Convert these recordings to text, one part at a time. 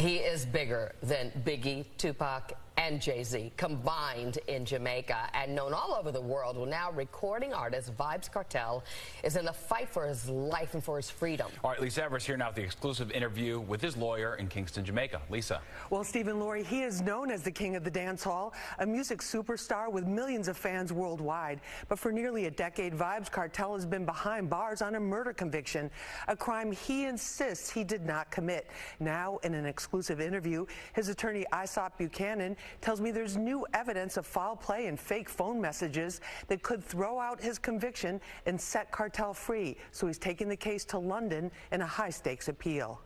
He is bigger than Biggie, Tupac, and Jay-Z combined in Jamaica and known all over the world. Well, now recording artist Vybz Kartel is in the fight for his life and for his freedom. All right, Lisa Evers here now with the exclusive interview with his lawyer in Kingston, Jamaica. Lisa. Well, Stephen Laurie, he is known as the king of the dance hall, a music superstar with millions of fans worldwide. But for nearly a decade, Vybz Kartel has been behind bars on a murder conviction, a crime he insists he did not commit. Now, in an exclusive interview, his attorney Aesop Buchanan tells me there's new evidence of foul play and fake phone messages that could throw out his conviction and set Kartel free. So he's taking the case to London in a high-stakes appeal.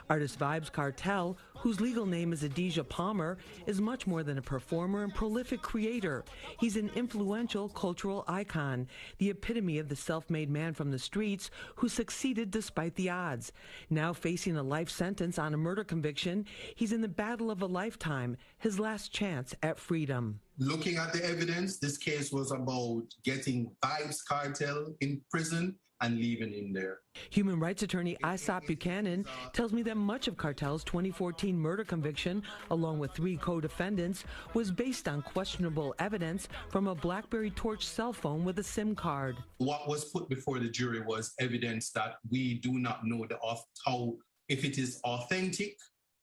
Artist Vybz Kartel, whose legal name is Adidja Palmer, is much more than a performer and prolific creator. He's an influential cultural icon, the epitome of the self-made man from the streets who succeeded despite the odds. Now facing a life sentence on a murder conviction, he's in the battle of a lifetime, his last chance at freedom. Looking at the evidence, this case was about getting Vybz Kartel in prison and leaving him there. Human rights attorney Aesop Buchanan tells me that much of Kartel's 2014 murder conviction, along with 3 co-defendants, was based on questionable evidence from a BlackBerry Torch cell phone with a SIM card. What was put before the jury was evidence that we do not know if it is authentic,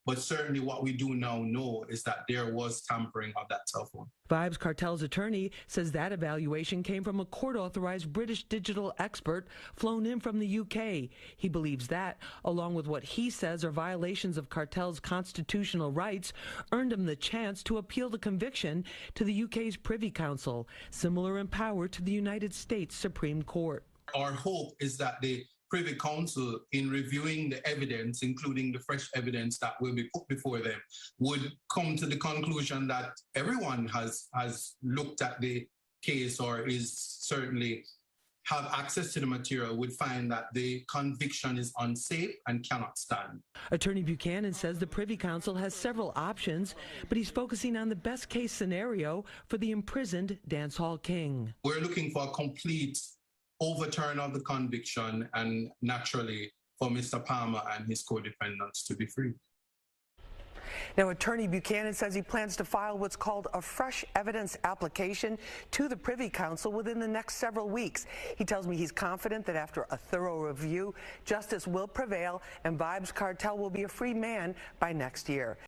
but certainly what we do now know is that there was tampering of that cell phone. Vybz Kartel's attorney says that evaluation came from a court-authorized British digital expert flown in from the UK. He believes that, along with what he says are violations of Kartel's constitutional rights, earned him the chance to appeal the conviction to the UK's Privy Council, similar in power to the United States Supreme Court. Our hope is that the Privy Council, in reviewing the evidence, including the fresh evidence that will be put before them, would come to the conclusion that everyone has looked at the case or is certainly have access to the material, would find that the conviction is unsafe and cannot stand. Attorney Buchanan says the Privy Council has several options, but he's focusing on the best case scenario for the imprisoned dancehall king. We're looking for a complete overturn of the conviction and naturally for Mr. Palmer and his co-defendants to be free. Now, Attorney Buchanan says he plans to file what's called a fresh evidence application to the Privy Council within the next several weeks. He tells me he's confident that after a thorough review, justice will prevail and Vybz Kartel will be a free man by next year.